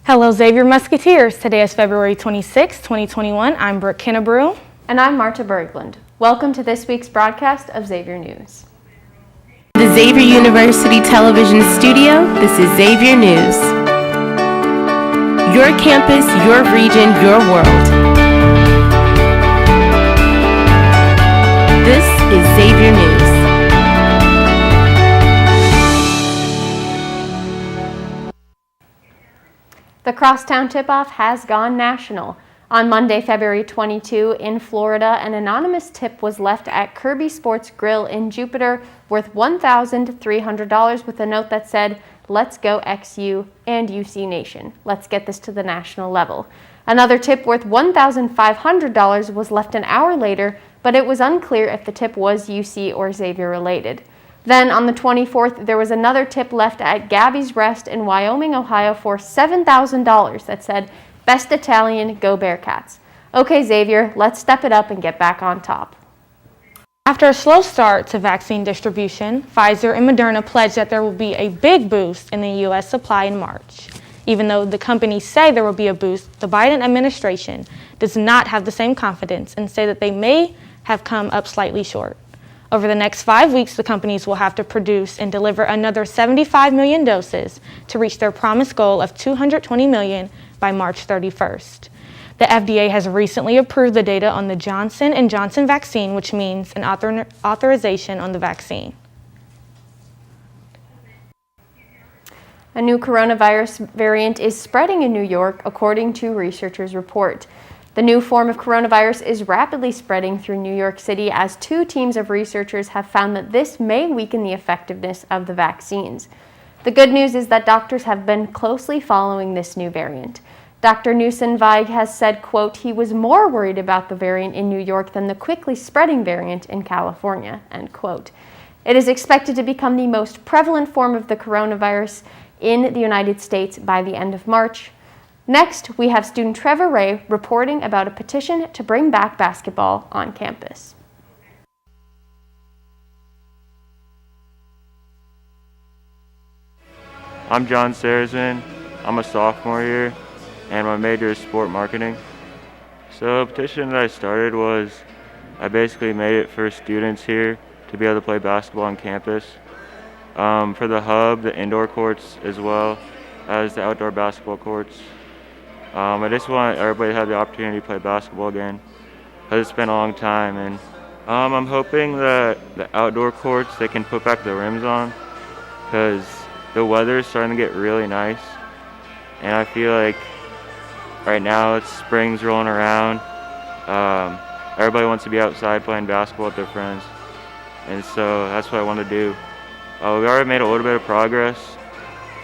Hello, Xavier Musketeers. Today is February 26, 2021. I'm Brooke Kennebrew. And I'm Marta Berglund. Welcome to this week's broadcast of Xavier News. The Xavier University Television Studio, this is Xavier News. Your campus, your region, your world. This is Xavier News. The Crosstown Tip-Off has gone national. On Monday, February 22, in Florida, an anonymous tip was left at Kirby Sports Grill in Jupiter worth $1,300 with a note that said, "Let's go XU and UC Nation. Let's get this to the national level." Another tip worth $1,500 was left an hour later, but it was unclear if the tip was UC or Xavier related. Then on the 24th, there was another tip left at Gabby's Rest in Wyoming, Ohio for $7,000 that said, "Best Italian, go Bearcats." Okay, Xavier, let's step it up and get back on top. After a slow start to vaccine distribution, Pfizer and Moderna pledged that there will be a big boost in the U.S. supply in March. Even though the companies say there will be a boost, the Biden administration does not have the same confidence and say that they may have come up slightly short. Over the next 5 weeks, the companies will have to produce and deliver another 75 million doses to reach their promised goal of 220 million by March 31st. The FDA has recently approved the data on the Johnson & Johnson vaccine, which means an authorization on the vaccine. A new coronavirus variant is spreading in New York, according to researchers' report. The new form of coronavirus is rapidly spreading through New York City as 2 teams of researchers have found that this may weaken the effectiveness of the vaccines. The good news is that doctors have been closely following this new variant. Dr. Nussen-Weig has said, quote, he was more worried about the variant in New York than the quickly spreading variant in California, end quote. It is expected to become the most prevalent form of the coronavirus in the United States by the end of March. Next, we have student Trevor Ray reporting about a petition to bring back basketball on campus. I'm John Sarrazin. I'm a sophomore here, and my major is sport marketing. So the petition that I started was I basically made it for students here to be able to play basketball on campus. For the hub, the indoor courts, as well as the outdoor basketball courts. I just want everybody to have the opportunity to play basketball again, because it's been a long time, and I'm hoping that the outdoor courts, they can put back the rims on, because the weather is starting to get really nice, and I feel like right now it's spring's rolling around. Everybody wants to be outside playing basketball with their friends, and so that's what I want to do. We already made a little bit of progress.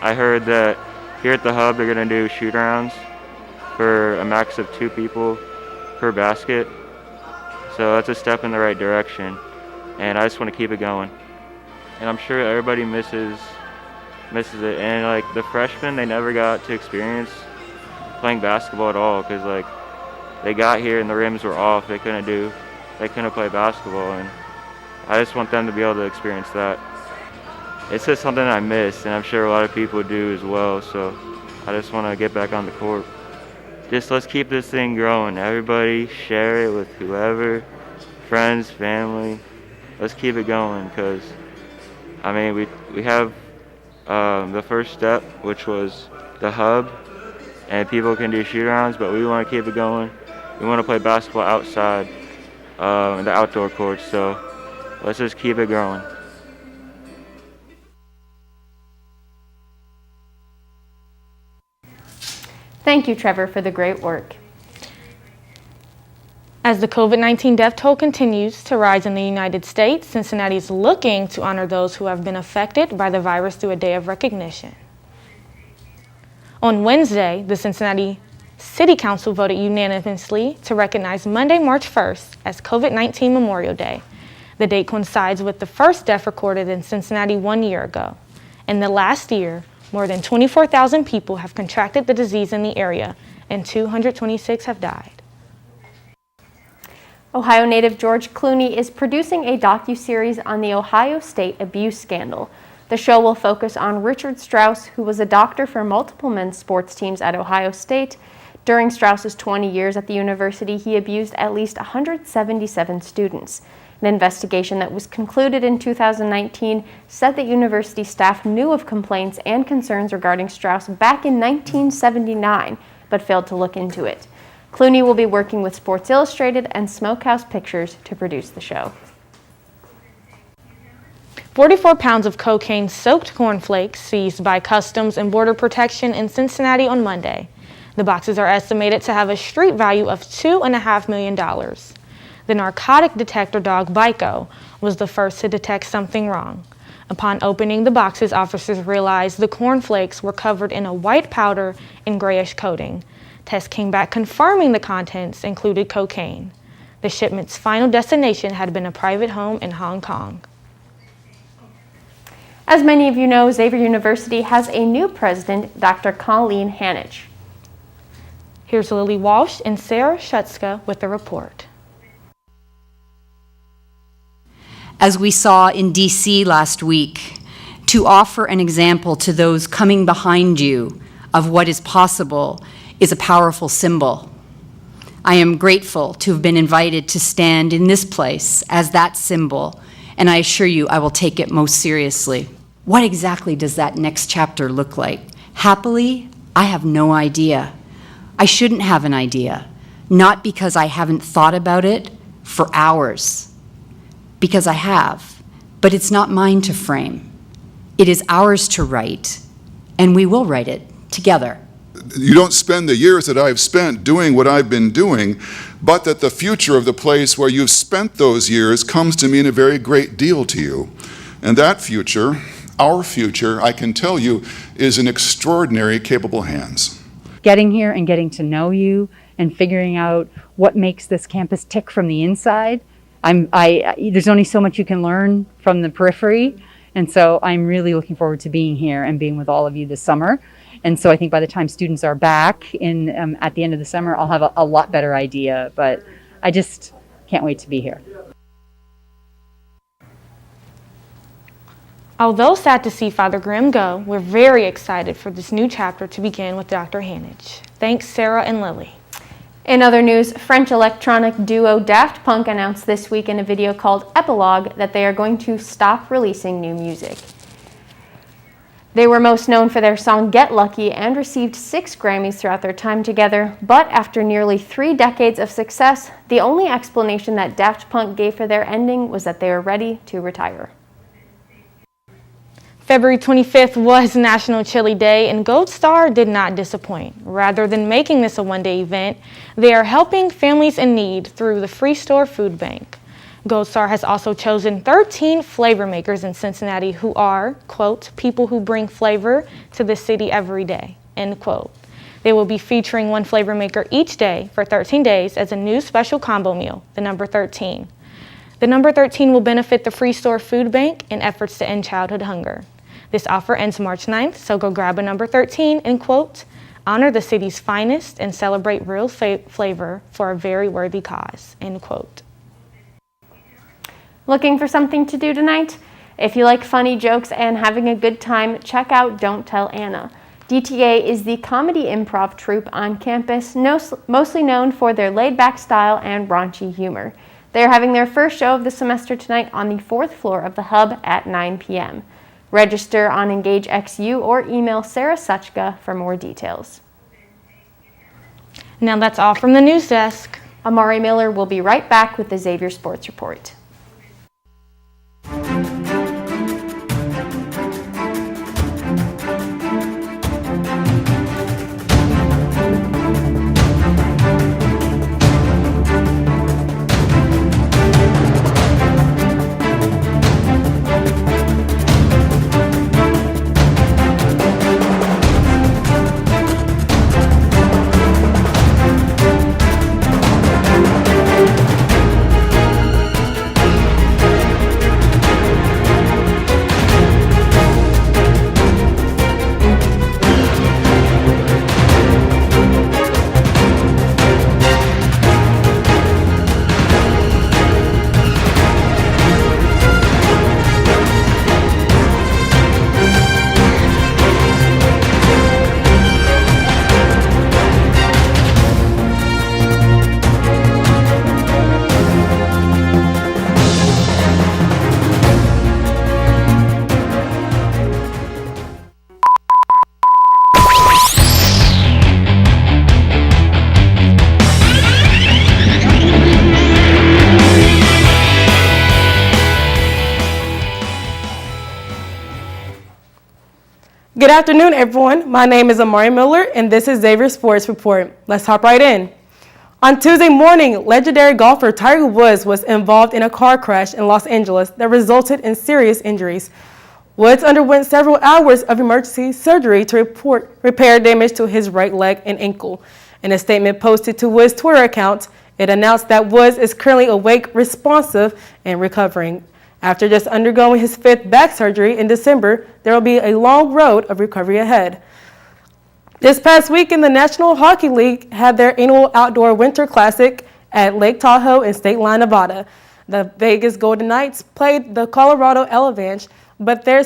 I heard that here at the hub they're going to do shoot-arounds for a max of 2 people per basket. So that's a step in the right direction, and I just want to keep it going. And I'm sure everybody misses it. And like the freshmen, they never got to experience playing basketball at all, because like they got here and the rims were off. They couldn't play basketball, and I just want them to be able to experience that. It's just something I miss, and I'm sure a lot of people do as well. So I just want to get back on the court. Just let's keep this thing growing. Everybody share it with whoever, friends, family. Let's keep it going, because I mean we have the first step, which was the hub, and people can do shoot-arounds, but we want to keep it going. We want to play basketball outside in the outdoor courts, so let's just keep it growing. Thank you, Trevor, for the great work. As the COVID-19 death toll continues to rise in the United States, Cincinnati is looking to honor those who have been affected by the virus through a day of recognition. On Wednesday, the Cincinnati City Council voted unanimously to recognize Monday, March 1st as COVID-19 Memorial Day. The date coincides with the first death recorded in Cincinnati 1 year ago. In the last year, more than 24,000 people have contracted the disease in the area, and 226 have died. Ohio native George Clooney is producing a docuseries on the Ohio State abuse scandal. The show will focus on Richard Strauss, who was a doctor for multiple men's sports teams at Ohio State. During Strauss's 20 years at the university, he abused at least 177 students. An investigation that was concluded in 2019 said that university staff knew of complaints and concerns regarding Strauss back in 1979, but failed to look into it. Clooney will be working with Sports Illustrated and Smokehouse Pictures to produce the show. 44 pounds of cocaine-soaked cornflakes seized by Customs and Border Protection in Cincinnati on Monday. The boxes are estimated to have a street value of $2.5 million. The narcotic detector dog, Bico, was the first to detect something wrong. Upon opening the boxes, officers realized the cornflakes were covered in a white powder and grayish coating. Tests came back confirming the contents included cocaine. The shipment's final destination had been a private home in Hong Kong. As many of you know, Xavier University has a new president, Dr. Colleen Hanich. Here's Lily Walsh and Sarah Schutzka with the report. As we saw in DC last week, to offer an example to those coming behind you of what is possible is a powerful symbol. I am grateful to have been invited to stand in this place as that symbol, and I assure you I will take it most seriously. What exactly does that next chapter look like? Happily, I have no idea. I shouldn't have an idea, not because I haven't thought about it for hours, because I have, but it's not mine to frame. It is ours to write, and we will write it together. You don't spend the years that I've spent doing what I've been doing, but that the future of the place where you've spent those years comes to mean a very great deal to you. And that future, our future, I can tell you, is in extraordinary, capable hands. Getting here and getting to know you and figuring out what makes this campus tick from the inside. There's only so much you can learn from the periphery, and so I'm really looking forward to being here and being with all of you this summer. And so I think by the time students are back at the end of the summer, I'll have a lot better idea, but I just can't wait to be here. Although sad to see Father Grimm go, we're very excited for this new chapter to begin with Dr. Hanich. Thanks, Sarah and Lily. In other news, French electronic duo Daft Punk announced this week in a video called Epilogue that they are going to stop releasing new music. They were most known for their song Get Lucky and received 6 Grammys throughout their time together, but after nearly 3 decades of success, the only explanation that Daft Punk gave for their ending was that they were ready to retire. February 25th was National Chili Day, and Gold Star did not disappoint. Rather than making this a one-day event, they are helping families in need through the Free Store Food Bank. Gold Star has also chosen 13 flavor makers in Cincinnati who are, quote, people who bring flavor to the city every day, end quote. They will be featuring one flavor maker each day for 13 days as a new special combo meal, the number 13. The number 13 will benefit the Free Store Food Bank in efforts to end childhood hunger. This offer ends March 9th, so go grab a number 13 and, quote, honor the city's finest and celebrate real flavor for a very worthy cause, end quote. Looking for something to do tonight? If you like funny jokes and having a good time, check out Don't Tell Anna. DTA is the comedy improv troupe on campus, mostly known for their laid-back style and raunchy humor. They are having their first show of the semester tonight on the 4th floor of the Hub at 9 p.m. Register on Engage XU or email Sarah Suchka for more details. Now that's all from the news desk. Amari Miller will be right back with the Xavier Sports Report. Good afternoon, everyone. My name is Amari Miller, and this is Xavier Sports Report. Let's hop right in. On Tuesday morning, legendary golfer Tiger Woods was involved in a car crash in Los Angeles that resulted in serious injuries. Woods underwent several hours of emergency surgery to repair damage to his right leg and ankle. In a statement posted to Woods' Twitter account, it announced that Woods is currently awake, responsive, and recovering. After just undergoing his 5th back surgery in December, there will be a long road of recovery ahead. This past weekend, the National Hockey League had their annual outdoor winter classic at Lake Tahoe in State Line, Nevada. The Vegas Golden Knights played the Colorado Avalanche, but there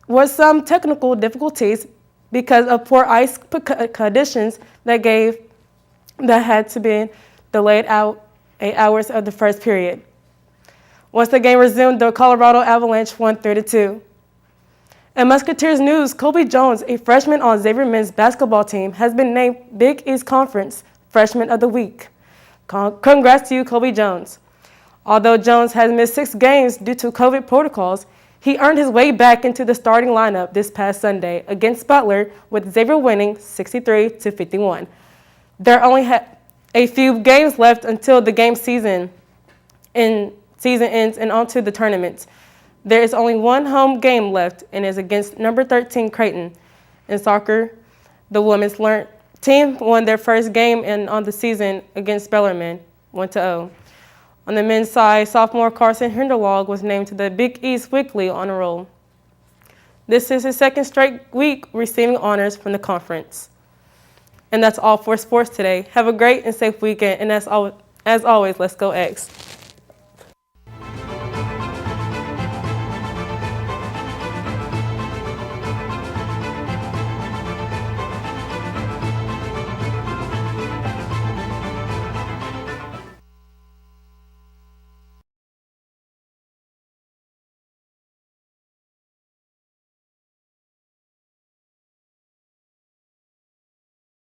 was some technical difficulties because of poor ice conditions that had to be delayed out 8 hours of the first period. Once the game resumed, the Colorado Avalanche won 3-2. In Musketeers news, Kobe Jones, a freshman on Xavier men's basketball team, has been named Big East Conference Freshman of the Week. Congrats to you, Kobe Jones. Although Jones has missed 6 games due to COVID protocols, he earned his way back into the starting lineup this past Sunday against Butler, with Xavier winning 63-51. There are only a few games left until the season ends and onto the tournament. There is only one home game left, and is against number 13 Creighton. In soccer, the women's team won their first game on the season against Bellarmine, 1-0. On the men's side, sophomore Carson Hinderlog was named to the Big East Weekly Honor Roll. This is his 2nd straight week receiving honors from the conference. And that's all for sports today. Have a great and safe weekend, and as always, let's go X.